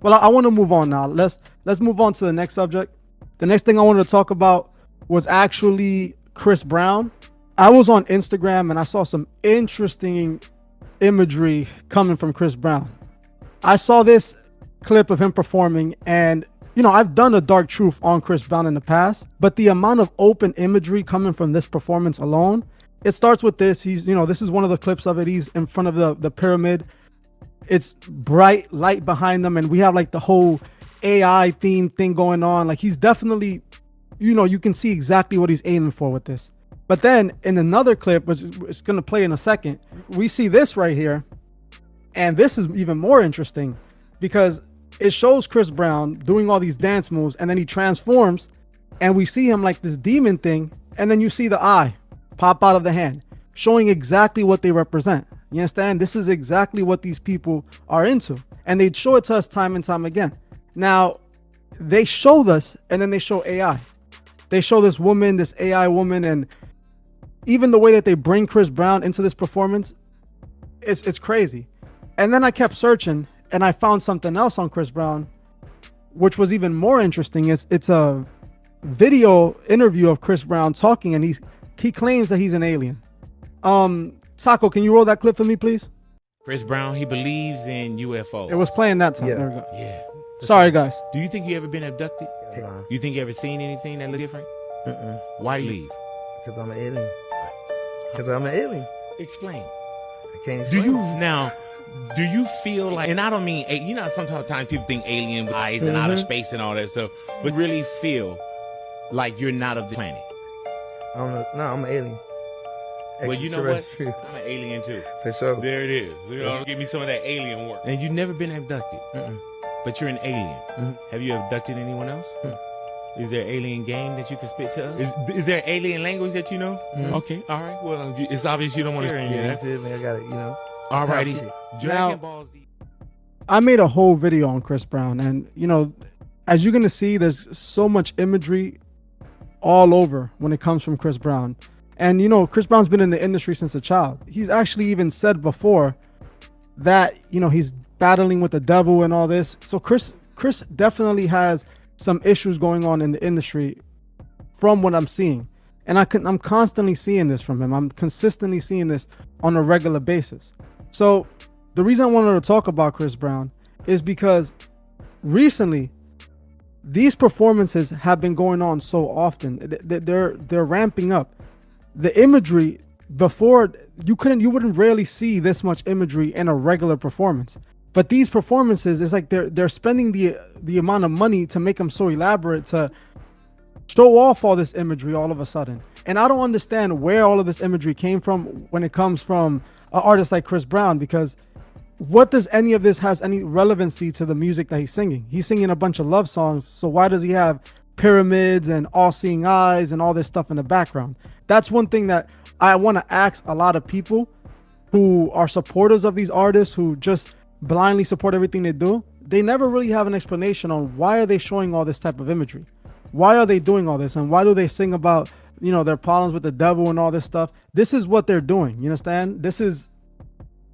Well, I want to move on now. Let's move on to the next subject. The next thing I wanted to talk about was actually Chris Brown. I was on Instagram and I saw some interesting imagery coming from Chris Brown. I saw this clip of him performing, and I've done a dark truth on Chris Brown in the past, but the amount of open imagery coming from this performance alone, it starts with this. This is one of the clips of it. He's in front of the pyramid. It's bright light behind them, and we have like the whole AI theme thing going on. Like, he's definitely, you can see exactly what he's aiming for with this. But then in another clip, which is going to play in a second, we see this right here. And this is even more interesting because it shows Chris Brown doing all these dance moves, and then he transforms and we see him like this demon thing. And then you see the eye pop out of the hand, showing exactly what they represent. You understand? This is exactly what these people are into. And they show it to us time and time again. Now, they show this, and then they show AI. They show this woman, this AI woman, and even the way that they bring Chris Brown into this performance, it's crazy. And then I kept searching, and I found something else on Chris Brown, which was even more interesting. It's a video interview of Chris Brown talking, and he claims that he's an alien. Taco, can you roll that clip for me, please? Chris Brown, he believes in UFOs. It was playing that time. Yeah. There we go. Yeah. Sorry, guys. Do you think you ever been abducted? You think you ever seen anything that look different? Why leave? Because I'm an alien. Because I'm an alien. Explain. I can't explain. Do you feel like, and I don't mean, sometimes people think alien with eyes and outer space and all that stuff, but really feel like you're not of the planet? I'm an alien. Well, you know what? I'm an alien too. For sure. There it is. Give me some of that alien work. And you've never been abducted, but you're an alien. Have you abducted anyone else? Is there an alien game that you can spit to us? Is there alien language that you know? Okay, all right. Well, it's obvious you don't want to share Yeah, you feel me? I got it, All righty. Now, I made a whole video on Chris Brown, and as you're going to see, there's so much imagery all over when it comes from Chris Brown. And Chris Brown's been in the industry since a child. He's actually even said before that he's battling with the devil and all this. So Chris definitely has some issues going on in the industry from what I'm seeing. And I'm constantly seeing this from him. I'm consistently seeing this on a regular basis. So the reason I wanted to talk about Chris Brown is because recently these performances have been going on so often. They're ramping up. The imagery before, you wouldn't rarely see this much imagery in a regular performance. But these performances, it's like they're spending the amount of money to make them so elaborate, to show off all this imagery all of a sudden. And I don't understand where all of this imagery came from when it comes from an artist like Chris Brown, because what does any of this has any relevancy to the music that he's singing? He's singing a bunch of love songs, so why does he have pyramids and all-seeing eyes and all this stuff in the background? That's one thing that I want to ask a lot of people who are supporters of these artists, who just blindly support everything they do. They never really have an explanation on why are they showing all this type of imagery? Why are they doing all this? And why do they sing about, their problems with the devil and all this stuff? This is what they're doing. You understand? This is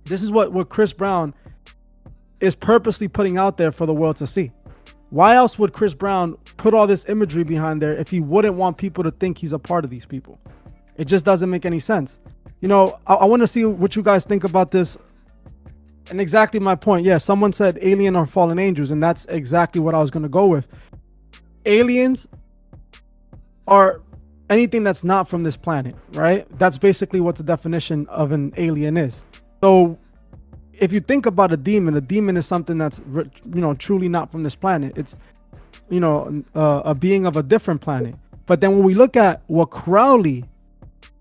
what Chris Brown is purposely putting out there for the world to see. Why else would Chris Brown put all this imagery behind there if he wouldn't want people to think he's a part of these people? It just doesn't make any sense. I want to see what you guys think about this. And exactly my point. Yeah, someone said alien or fallen angels, and that's exactly what I was going to go with. Aliens are anything that's not from this planet, right? That's basically what the definition of an alien is. So if you think about a demon is something that's, truly not from this planet. It's, a being of a different planet. But then when we look at what Crowley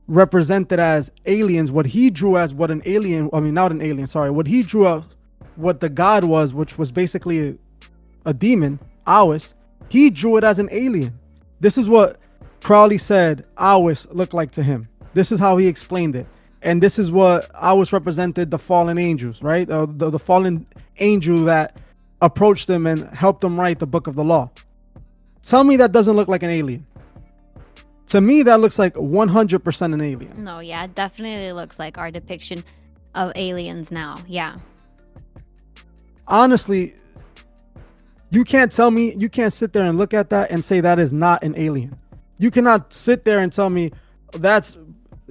represented as aliens, what he drew as what an alien, what he drew as what the god was, which was basically a demon, Awis, he drew it as an alien. This is what Crowley said Awis looked like to him. This is how he explained it. And this is what Awis represented, the fallen angels, right? The fallen angel that approached them and helped them write the book of the law. Tell me that doesn't look like an alien. To me, that looks like 100% an alien. No, yeah, it definitely looks like our depiction of aliens now. Yeah. Honestly, You can't tell me, you can't sit there and look at that and say that is not an alien. You cannot sit there and tell me that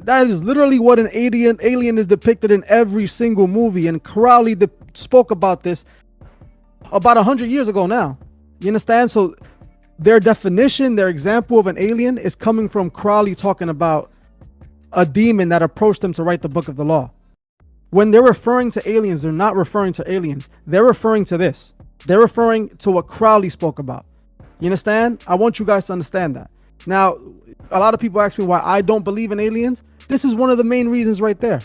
is literally what an alien is depicted in every single movie. And Crowley spoke about this about 100 years ago now. You understand? So their definition, their example of an alien is coming from Crowley talking about a demon that approached him to write the book of the law. When they're referring to aliens, they're not referring to aliens. They're referring to this. They're referring to what Crowley spoke about. You understand? I want you guys to understand that. Now, a lot of people ask me why I don't believe in aliens. This is one of the main reasons right there.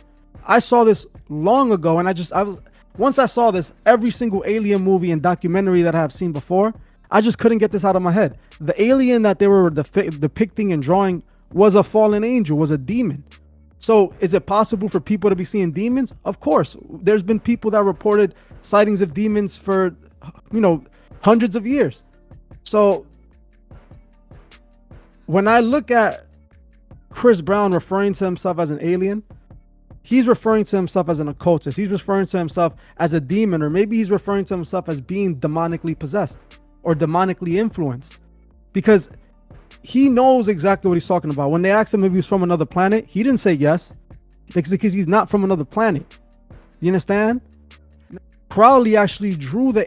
I saw this long ago, and once I saw this, every single alien movie and documentary that I have seen before, I just couldn't get this out of my head. The alien that they were depicting and drawing was a fallen angel, was a demon. So is it possible for people to be seeing demons? Of course. There's been people that reported sightings of demons for, hundreds of years. So when I look at Chris Brown referring to himself as an alien, he's referring to himself as an occultist. He's referring to himself as a demon, or maybe he's referring to himself as being demonically possessed or demonically influenced, because he knows exactly what he's talking about. When they asked him if he was from another planet, he didn't say yes, because he's not from another planet. You understand? Crowley actually drew the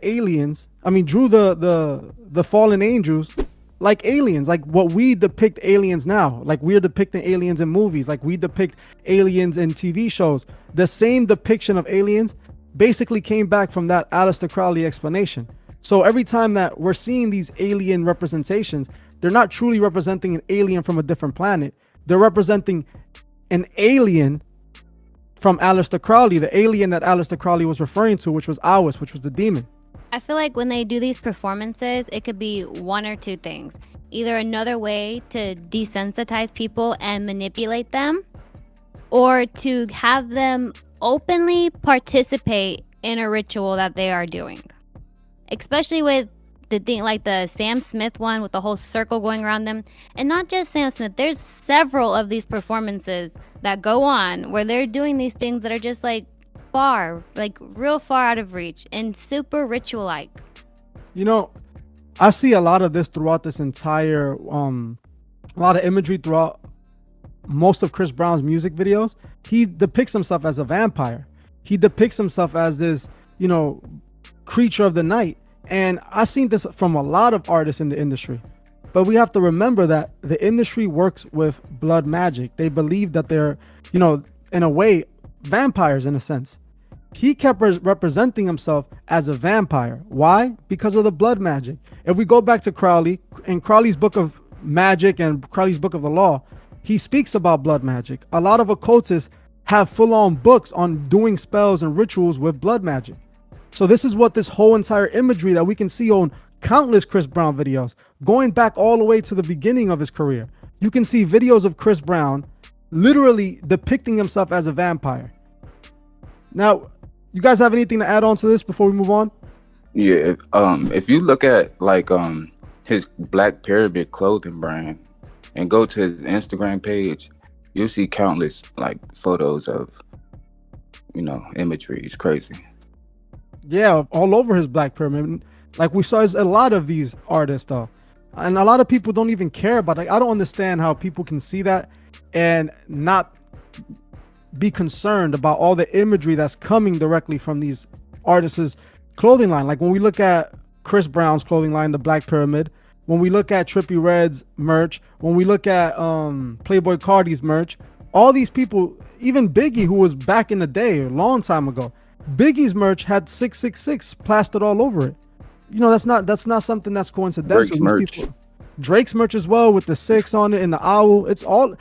fallen angels like aliens, like what we depict aliens now, like we're depicting aliens in movies, like we depict aliens in TV shows. The same depiction of aliens basically came back from that Aleister Crowley explanation. So every time that we're seeing these alien representations, they're not truly representing an alien from a different planet. They're representing an alien from Aleister Crowley, the alien that Aleister Crowley was referring to, which was Awis, which was the demon. I feel like when they do these performances, it could be one or two things. Either another way to desensitize people and manipulate them, or to have them openly participate in a ritual that they are doing. Especially with the thing like the Sam Smith one with the whole circle going around them. And not just Sam Smith, there's several of these performances that go on where they're doing these things that are just like real far out of reach and super ritual-like. I see a lot of this throughout this entire a lot of imagery throughout most of Chris Brown's music videos. He depicts himself as a vampire. He depicts himself as this creature of the night. And I've seen this from a lot of artists in the industry. But we have to remember that the industry works with blood magic. They believe that they're, in a way, vampires in a sense. He kept representing himself as a vampire. Why? Because of the blood magic. If we go back to Crowley, in Crowley's book of magic and Crowley's book of the law, he speaks about blood magic. A lot of occultists have full-on books on doing spells and rituals with blood magic. So this is what this whole entire imagery that we can see on countless Chris Brown videos, going back all the way to the beginning of his career. You can see videos of Chris Brown literally depicting himself as a vampire. Now, you guys have anything to add on to this before we move on? Yeah, if you look at his Black Pyramid clothing brand and go to his Instagram page, you'll see countless photos of imagery. It's crazy. Yeah, all over his Black Pyramid. Like we saw a lot of these artists though. And a lot of people don't even care about it. I don't understand how people can see that and not be concerned about all the imagery that's coming directly from these artists' clothing line. Like when we look at Chris Brown's clothing line, the Black Pyramid, when we look at Trippie Redd's merch, when we look at Playboy Cardi's merch, all these people, even Biggie, who was back in the day, a long time ago, Biggie's merch had 666 plastered all over it. That's not something that's coincidental. Drake's merch as well, with the 6 on it and the owl. It's all,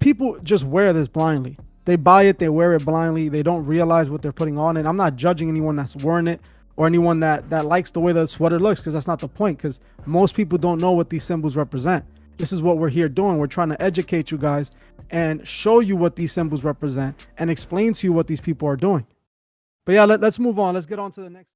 people just wear this blindly. They buy it, they wear it blindly. They don't realize what they're putting on it. I'm not judging anyone that's wearing it or anyone that likes the way the sweater looks, because that's not the point, because most people don't know what these symbols represent. This is what we're here doing. We're trying to educate you guys and show you what these symbols represent and explain to you what these people are doing. But yeah, let's move on. Let's get on to the next.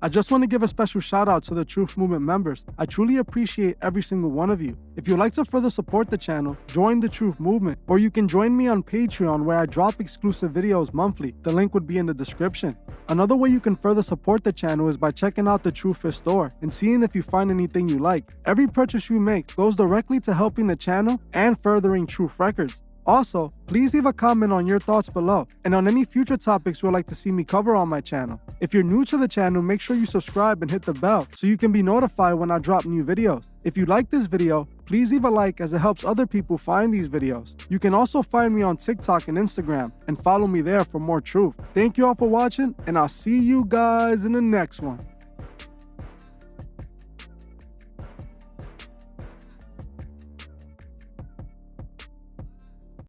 I just want to give a special shout out to the Truth Movement members. I truly appreciate every single one of you. If you'd like to further support the channel, join the Truth Movement, or you can join me on Patreon where I drop exclusive videos monthly. The link would be in the description. Another way you can further support the channel is by checking out the Truthfist store and seeing if you find anything you like. Every purchase you make goes directly to helping the channel and furthering Truth Records. Also, please leave a comment on your thoughts below and on any future topics you would like to see me cover on my channel. If you're new to the channel, make sure you subscribe and hit the bell so you can be notified when I drop new videos. If you like this video, please leave a like as it helps other people find these videos. You can also find me on TikTok and Instagram and follow me there for more truth. Thank you all for watching, and I'll see you guys in the next one.